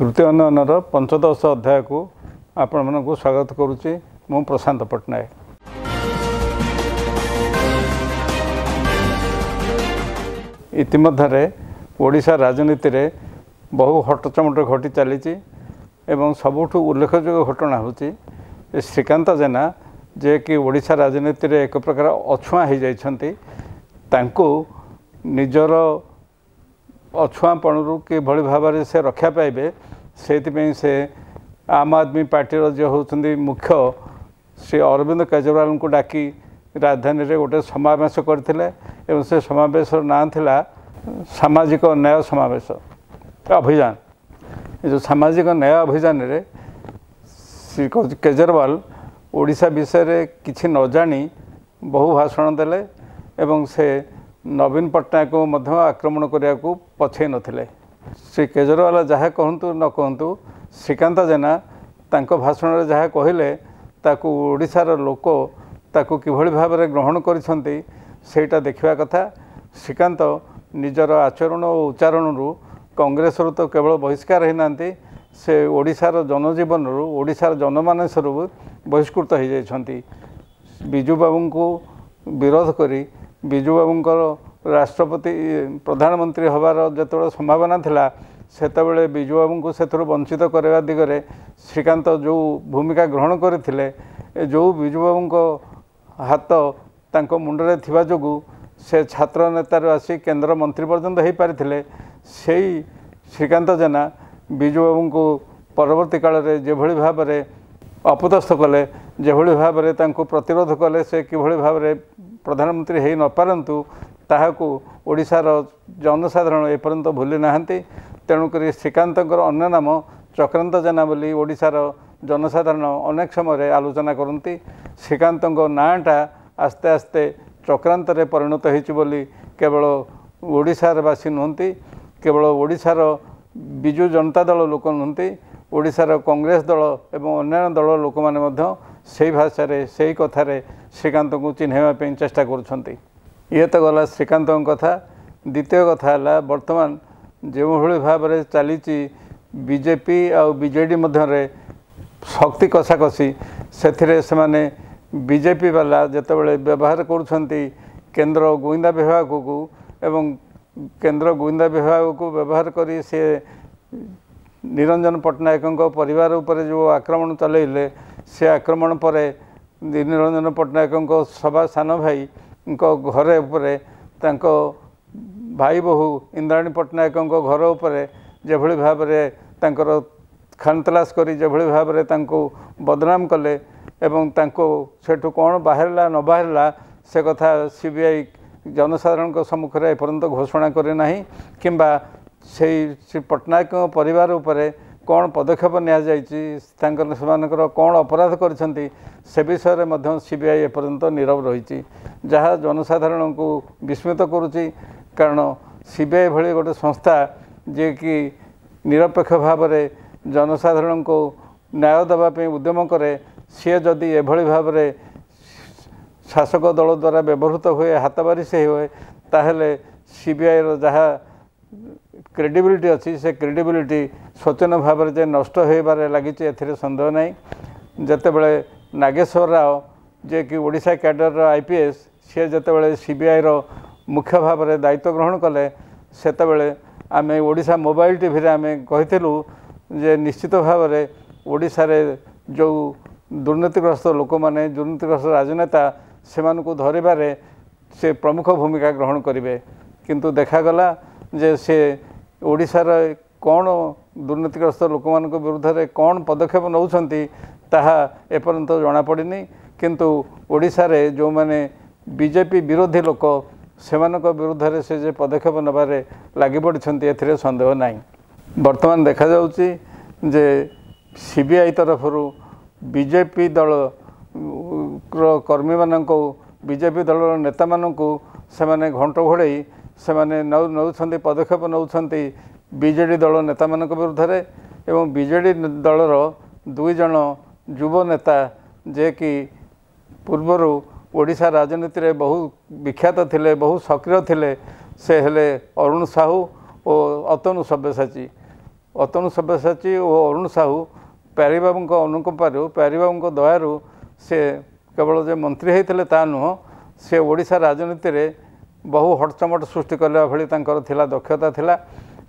तृतीय उन्नयनर पंचदश अध्याय को आपण मानक स्वागत करुच्ची मु प्रशांत पट्टनायक। इतिमध्य ओडिशा राजनीति रे बहु हटचमट घटी चली एवं सबुठ उल्लेखযোग्य घटना होची श्रीकांत जेना जे कि ओडिशा राजनीति रे एक प्रकार अछुआ हो जाइछंती तांको निजर अछुआपणु किभली भाव में से रक्षा पाइबे से आम आदमी पार्टी जो होती मुख्य श्री अरविंद केजरीवाल को डाकी राजधानी रे गोटे समावेश करते से समावेश ना थिला सामाजिक न्याय समावेश अभियान। ये जो सामाजिक न्याय अभियान रे श्री केजरीवाल ओडिशा विषय रे किछि न जानी बहु भाषण देले एवं से नवीन पट्टनायक को मध्य आक्रमण करने को पछे नथिले। श्री केजरीवाल जहाँ कहतु न कहतु श्रीकांत जेना तांको भाषण रे जहाँ कहले ताकू ओडिशार लोक ताकू किभली भाव में ग्रहण करिसंती सेटा देखिबा कथा। श्रीकांत निजर आचरण और उच्चारण कांग्रेस तो केवल बहिष्कार ही नांती से ओडिशार जनजीवन ओडिशार जनमानस बहिष्कृत हो जाइछंती। बिजू बाबू को विरोध करी बिजू बाबूंकर राष्ट्रपति प्रधानमंत्री हबार जो संभावना थिला सेतबेले बिजू बाबू को से वंचित करवा दिगरे श्रीकांत जो भूमिका ग्रहण करते जो बिजू बाबू को हाथ तांको मुंडरे थिबा जोगु से छात्र नेतार आसी केंद्र मंत्री पर्यंत हो पारिथिले सेही श्रीकांत जेना बिजू बाबू को परवर्ती काल में जेभली भाव में अपदस्थ कले जेभली भाव में तांको प्रतिरोध कले से किभली भाव में प्रधानमंत्री हो न पारंतु ताहाकू ओडिशार जनसाधारण एपर्यंत भूली नाहांती। तेणुक श्रीकांतर अन्य नाम चक्रांत जेना बोली ओडिशार जनसाधारण अनेक समय आलोचना करती। श्रीकांत नाटा आस्ते आस्ते चक्रांत रे परिणत होइछि बोली केवल ओडिशार बासी नुहंती केवल ओडिशार बिजू जनता दल लोक नुहंती ओडिशार कांग्रेस दल एवं अन्य दल लोक माने मध्य सेही भाषा से कथार श्रीकांत को चिन्हवा चेष्टा करुछंती। ये तो गला श्रीकांत कथा। द्वितीय कथा है बर्तमान जो भाव में चली बीजेपी और बीजेडी मध्य शक्ति कषाकषी से माने बीजेपी वाला जितेबाला व्यवहार करुछंती केंद्र गुइंदा विभाग को एवं केंद्र गुइंदा विभाग को व्यवहार करी से निरंजन पट्टनायक परिवार उपर जो आक्रमण चलैले से आक्रमण पर निरंजन पट्टनायक सभा सान भाई घरे उपरे तांको भाई बहु इंद्राणी पट्टनायक घर उपर जेभली भाव में तांकर खानतलाश करी जेभली भाव में तांको बदनाम कले एवं तांको सेठु कौन बाहरला न बाहरला से कथा सीबीआई जनसाधारण सम्मुखें एपर्यंत घोषणा करे नाही किंबा श्री पट्टनायक परिवार उपरे कौन पदक्षेप निमानकर कौन अपराध करछंती से विषय में सीबीआई एपर्यंत नीरव रही जहाँ जनसाधारण को विस्मित करुच्ची। कारण सीबीआई भली गोटे संस्था जे कि निरपेक्ष भाव में जनसाधारण को न्याय देवाई उद्यम करे सी जदि एभली भाव में शासक दल द्वारा व्यवहृत हुए हाथबारी से हुए ताहले सीबीआई जहाँ क्रेडिबिलिटी अच्छी से क्रेडिबिलिटी स्वचन भाव में नष्ट होबार लगी सन्देह ना। जितेबाला नागेश्वर राव जे कि ओडिशा कैडर आईपीएस सी जितेबाला सीबीआई मुख्य भाव में दायित्व ग्रहण कले सेतेबेले आमे ओडिशा मोबाइल टीवी आम कहीलु जे निश्चित भाव में ओडिशा रे जो दुर्नीतिग्रस्त लोक मैंने दुर्नीतिग्रस्त राजनेता से धरबारे से प्रमुख भूमिका ग्रहण करेंगे किंतु देखागला जे से ओडिशार कौन दुर्नीतिग्रस्त लोक मान विरुद्ध में कौन पदक्षेप नौछंती ताहा एपर्यंत जना पड़नी किंतु ओडिशा रे जो माने बीजेपी विरोधी लोक सेमानक विरुद्ध में से जे पदक्षेप नबारे लगी पड़छंती एथिरे संदेह नाही। वर्तमान देखा जाउची जे सीबीआई तरफ बीजेपी दल कर्मी मानक बीजेपी दल नेता मानक से घंट घोड़े से नौछंती पदक्षेप नौछंती बीजेडी दल नेता मानक विरुद्ध में एवं बीजेडी दलर दुई जन युव नेता जे कि पूर्वर ओडिशा राजनीति रे बहु विख्यात थिले बहु सक्रिय थिले से हेले अरुण साहू और अतनु सब्यसाची ଅତନୁ ସବ୍ୟସାଚୀ ଓ ଅରୁଣ ସାହୁ ପ୍ୟାରୀବାବୁଙ୍କ ଅନୁକମ୍ପାରୁ ପ୍ୟାରୀବାବୁଙ୍କ ଦୟାରୁ ସେ କେବଳ ଯେ ମନ୍ତ୍ରୀ ହୋଇଥିଲେ ତା ନୁହଁ, ସେ ଓଡ଼ିଶା ରାଜନୀତିରେ ବହୁ ହଟଚମଟ ସୃଷ୍ଟି କଲା ଭଳି ତାଙ୍କର ଥିଲା ଦକ୍ଷତା ଥିଲା।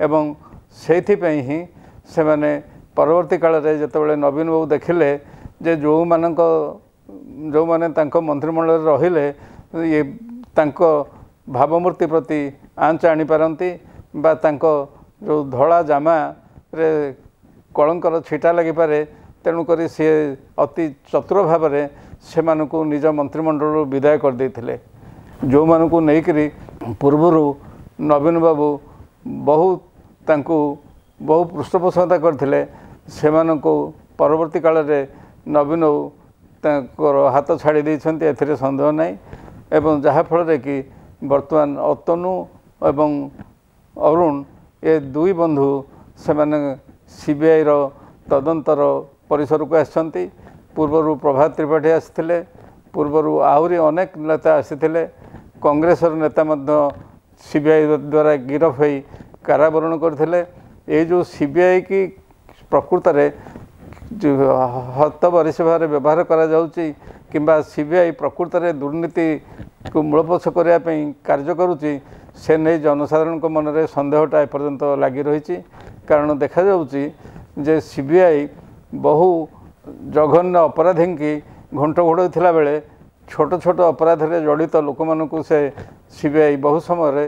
ଏବଂ ସେଇଥିପାଇଁ ହିଁ ସେମାନେ ପରବର୍ତ୍ତୀ କାଳରେ ଯେତେବେଳେ ନବୀନ ବାବୁ ଦେଖିଲେ ଯେ ଯେଉଁମାନେ ତାଙ୍କ ମନ୍ତ୍ରିମଣ୍ଡଳରେ ରହିଲେ ଇଏ ତାଙ୍କ ଭାବମୂର୍ତ୍ତି ପ୍ରତି ଆଞ୍ଚ ଆଣିପାରନ୍ତି ବା ତାଙ୍କ ଯେଉଁ ଧଳା ଜାମାରେ କଳଙ୍କର ଛିଟା ଲାଗିପାରେ, ତେଣୁକରି ସିଏ ଅତି ଚତୁର ଭାବରେ ସେମାନଙ୍କୁ ନିଜ ମନ୍ତ୍ରିମଣ୍ଡଳରୁ ବିଦାୟ କରିଦେଇଥିଲେ। ଯେଉଁମାନଙ୍କୁ ନେଇକରି ପୂର୍ବରୁ ନବୀନ ବାବୁ ତାଙ୍କୁ ବହୁ ପୃଷ୍ଠପୋଷକତା କରିଥିଲେ, ସେମାନଙ୍କୁ ପରବର୍ତ୍ତୀ କାଳରେ ନବୀନ ବାବୁ ତାଙ୍କର ହାତ ଛାଡ଼ି ଦେଇଛନ୍ତି, ଏଥିରେ ସନ୍ଦେହ ନାହିଁ। ଏବଂ ଯାହାଫଳରେ କି ବର୍ତ୍ତମାନ ଅତନୁ ଏବଂ ଅରୁଣ ଏ ଦୁଇ ବନ୍ଧୁ ସେମାନେ ସିବିଆଇର ତଦନ୍ତର ପରିସରକୁ ଆସିଛନ୍ତି। ପୂର୍ବରୁ ପ୍ରଭାତ ତ୍ରିପାଠୀ ଆସିଥିଲେ, ପୂର୍ବରୁ ଆହୁରି ଅନେକ ନେତା ଆସିଥିଲେ। କଂଗ୍ରେସର ନେତା ମଧ୍ୟ ସିବିଆଇ ଦ୍ୱାରା ଗିରଫ ହୋଇ କାରାବରଣ କରିଥିଲେ। ଏଇ ଯେଉଁ ସିବିଆଇ କି ପ୍ରକୃତରେ ହତବରିଶ ଭାବରେ ବ୍ୟବହାର କରାଯାଉଛି କିମ୍ବା ସିବିଆଇ ପ୍ରକୃତରେ ଦୁର୍ନୀତିକୁ ମୂଳପୋଛ କରିବା ପାଇଁ କାର୍ଯ୍ୟ କରୁଛି, ସେ ନେଇ ଜନସାଧାରଣଙ୍କ ମନରେ ସନ୍ଦେହଟା ଏପର୍ଯ୍ୟନ୍ତ ଲାଗି ରହିଛି। କାରଣ ଦେଖାଯାଉଛି ଯେ ସିବିଆଇ ବହୁ ଜଘନ୍ୟ ଅପରାଧୀଙ୍କି ଘଣ୍ଟ ଘୋଡ଼ଉଥିଲା ବେଳେ ଛୋଟ ଛୋଟ ଅପରାଧରେ ଜଡ଼ିତ ଲୋକମାନଙ୍କୁ ସେ ସିବିଆଇ ବହୁ ସମୟରେ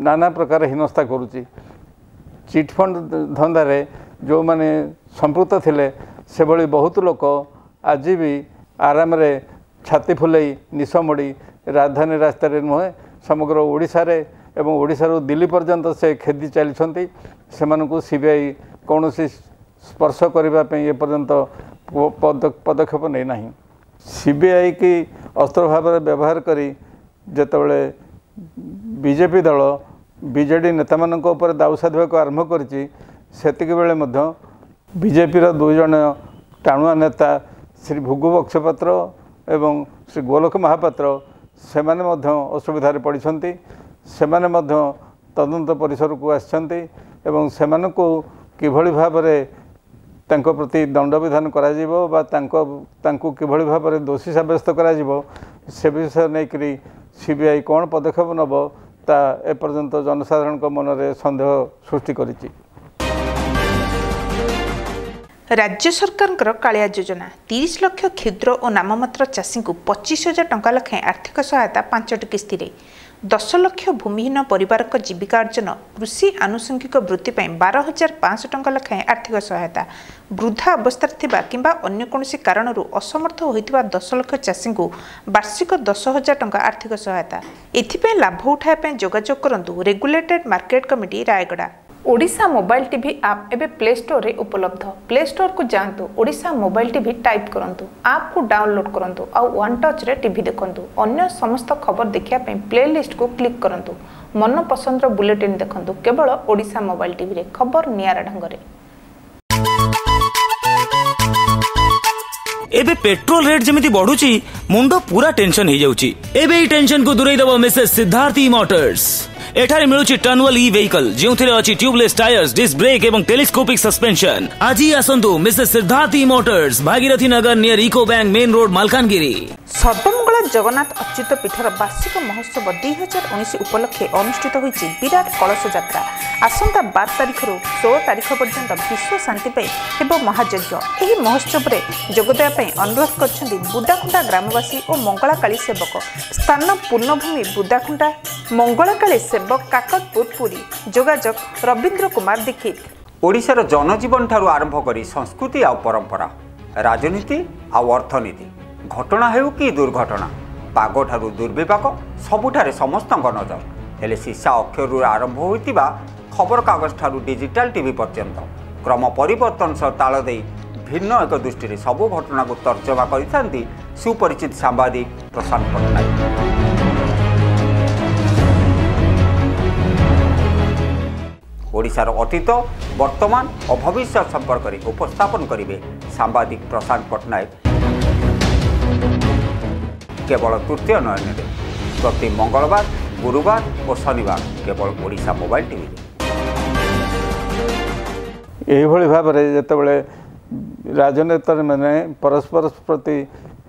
ନାନା ପ୍ରକାର ହୀନସ୍ତା କରୁଛି। ଚିଟଫଣ୍ଡ ଧନ୍ଦାରେ ଯେଉଁମାନେ ସମ୍ପୃକ୍ତ ଥିଲେ ସେଭଳି ବହୁତ ଲୋକ ଆଜି ବି ଆରାମରେ ଛାତି ଫୁଲେଇ ନିଶ ମୋଡ଼ି ରାଜଧାନୀ ରାସ୍ତାରେ ନୁହେଁ ସମଗ୍ର ଓଡ଼ିଶାରେ ଏବଂ ଓଡ଼ିଶାରୁ ଦିଲ୍ଲୀ ପର୍ଯ୍ୟନ୍ତ ସେ ଖେଦି ଚାଲିଛନ୍ତି। ସେମାନଙ୍କୁ ସିବିଆଇ କୌଣସି ସ୍ପର୍ଶ କରିବା ପାଇଁ ଏପର୍ଯ୍ୟନ୍ତ ପଦକ୍ଷେପ ନେଇନାହିଁ। ସିବିଆଇ କି ଅସ୍ତ୍ର ଭାବରେ ବ୍ୟବହାର କରି ଯେତେବେଳେ ବିଜେପି ଦଳ ବିଜେଡ଼ି ନେତାମାନଙ୍କ ଉପରେ ଦାଉ ସାଧିବାକୁ ଆରମ୍ଭ କରିଛି, ସେତିକି ବେଳେ ମଧ୍ୟ ବିଜେପିର ଦୁଇ ଜଣ ଟାଣୁଆ ନେତା ଶ୍ରୀ ଭୃଗୁ ବକ୍ସପାତ୍ର ଏବଂ ଶ୍ରୀ ଗୋଲଖ ମହାପାତ୍ର ସେମାନେ ମଧ୍ୟ ଅସୁବିଧାରେ ପଡ଼ିଛନ୍ତି। ସେମାନେ ମଧ୍ୟ ତଦନ୍ତ ପରିସରକୁ ଆସିଛନ୍ତି ଏବଂ ସେମାନଙ୍କୁ କିଭଳି ଭାବରେ ତାଙ୍କ ପ୍ରତି ଦଣ୍ଡବିଧାନ କରାଯିବ ବା ତାଙ୍କୁ କିଭଳି ଭାବରେ ଦୋଷୀ ସାବ୍ୟସ୍ତ କରାଯିବ ସେ ବିଷୟ ନେଇକରି ସିବିଆଇ କ'ଣ ପଦକ୍ଷେପ ନେବ ତା ଏପର୍ଯ୍ୟନ୍ତ ଜନସାଧାରଣଙ୍କ ମନରେ ସନ୍ଦେହ ସୃଷ୍ଟି କରିଛି। राज्य सरकार कालिया योजना 30 लाख क्षुद्र और नाममात्र चाषी को 25,000 टंका लेखाएं आर्थिक सहायता 5टी किस्ती 10 लाख भूमिहीन परिवार जीविका अर्जन कृषि आनुषंगिक वृत्ति 12,500 टंका लेखाएं आर्थिक सहायता वृद्धा अवस्था किंबा अन्य कौन कारण असमर्थ होता 10 लाख चाषी को वार्षिक 10,000 टंका आर्थिक सहायता एथिपाई लाभ उठाया जोगाजोग करंतु regulated market committee Rayagada. Odisha mobile TV आप एबे प्ले स्टोर रे उपलब्ध। प्ले स्टोर को जांतु, ओडिशा मोबाइल टीवी टाइप करंतु, आप को डाउनलोड करंतु और वन टच रे टीवी देखंतु। अन्य समस्त खबर देखिया पे प्लेलिस्ट को क्लिक करंतु। मन पसंद रो बुलेटिन देखंतु केवल ओडिशा मोबाइल टीवी रे खबर नियारा ढंग रे। एबे पेट्रोल रेट जमिति बढ़ुची मुंडो पूरा टेंशन हो जाउची। एबे ई टेंशन को दूरेई दबो मिसेस सिद्धार्थी मोटर्स। एठारे मिलुची टर्नवेल ई व्हीकल जेउथिरे अछि ट्यूबलेस टायर्स, डिस्क ब्रेक एवं टेलीस्कोपिक सस्पेंशन। आज ही आसंतु Mrs Siddharthi motors, Bhagirathi Nagar near UCO bank main road Malkangiri. Sarvamangala Jagannath Achyuta पीठर वार्षिक महोत्सव 2019 उपलक्षे अनुष्ठित होईछि विराट कलश यात्रा। आसंता 12 तारिख रु 16 तारिख पर्यंत विश्व शांति पे हेबो महायज्ञ। एही महोत्सव रे जोगदेया पई अनुरोध करछन्ती बुदाखुंटा ग्रामवासी और मंगलाकाली सेवक। स्थान पूर्णभूमि बुदाखुंटा, मंगलाकाली सेवक काकतपुर पुरी। जोगाजोग रवींद्र कुमार दीक्षित। ओडिशार जनजीवन ठारू आरंभ करी संस्कृति आ परंपरा, राजनीति आ अर्थनीति, घटना हेउ कि दुर्घटना, पाग ठारू दुर्विपाक सबुठारे समस्त नजर। हेले शीशा अक्षर आरंभ होइतिबा खबर कागज ठारू डिजिटल टीवी पर्यंत क्रम परिवर्तन सह ताल दे भिन्न एक दृष्टि सबु घटना को तर्जमा करिथांती सुपरिचित सांबादिक प्रशांत पट्टनायक। ओडिशार अतीत, वर्तमान और भविष्य संपर्क में उपस्थापन करेंगे सांबादिक प्रशांत पट्टनायक केवल तृतीय नयन प्रति मंगलवार, गुरुवार और शनिवार केवल ओडिशा मोबाइल टीवी। ଏଇଭଳି ଭାବରେ ଯେତେବେଳେ ରାଜନେତା ମାନେ परस्पर प्रति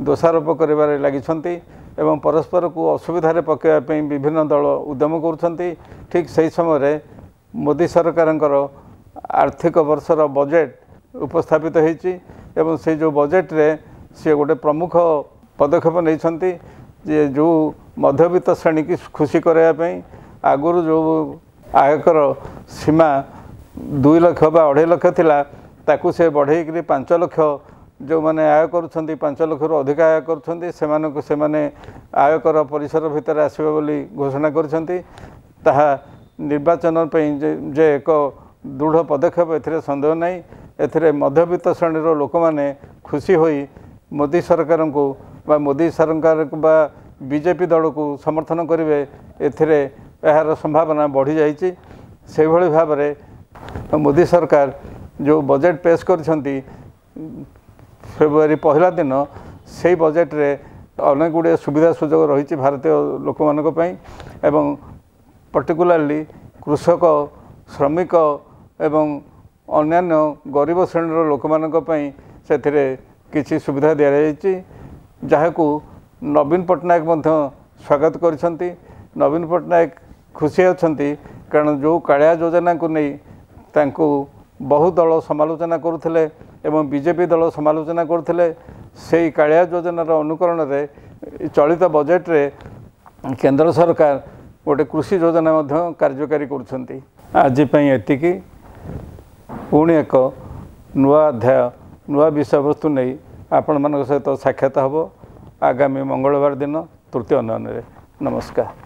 दोषारोप करिबारे लागिछंती एवं परस्पर को असुविधा पकेवा ପାଇଁ विभिन्न दल उद्यम करुछंती ठीक सही समय मोदी सरकारଙ୍କର आर्थिक वर्षर बजेट उपस्थापित होईची एवं से जो बजेट रे से गोटे प्रमुख पदक्षेप नहीं जे जो मध्यवित्त श्रेणी की खुशी करने आगुरी जो आयकर सीमा 2 लाख बा 2.5 लाख थिला ताकू से बढ़ेकरी 5 लाख जो माने आय करुछंती 5 लाख रु अधिक आय करुछंती से माने आयकर परिसर भितर आसीबे बोली घोषणा करुछंती ताहा निर्वाचन पे जे एक दृढ़ पदक्षेप एथिरे संदेह नहीं एथिरे मध्यवित्त श्रेणी लोक माने खुशी होई मोदी सरकार को बा मोदी सरकार बा बीजेपी दल को समर्थन करेंगे एथिरे यार संभावना बढ़ी जाइए से भली भाव में मोदी सरकार जो बजेट पेश करछंती फेब्रुआरी 1 दिन से बजेट रे अनेक गुड़े सुविधा सुजोग रही भारतीय लोक मानक पई एवं पर्टिकुलारली कृषक श्रमिक एवं अन्यान्य गरीब श्रेणी लोक मानक पई सेथिरे किछि सुविधा दिया जाइछि जहाकू नवीन पट्टनायक मध्य स्वागत करिसंती नवीन पट्टनायक खुशी अछंती कारण जो कालिया योजना को नहीं तांको बहु दल समालोचना करुथिले एवं बीजेपी दल समालोचना करुथिले से कालिया योजनार अनुकरण रे चलित बजेट रे केंद्र सरकार गोटे कृषि योजना मध्य कार्यकारी करुछंती आज पई एतिकी पुणी एक नुआ अध्याय नुआ विषय वस्तु नहीं आपण मान सहित साक्षात हम आगामी मंगलवार दिन तृतीय उन्नयन। नमस्कार।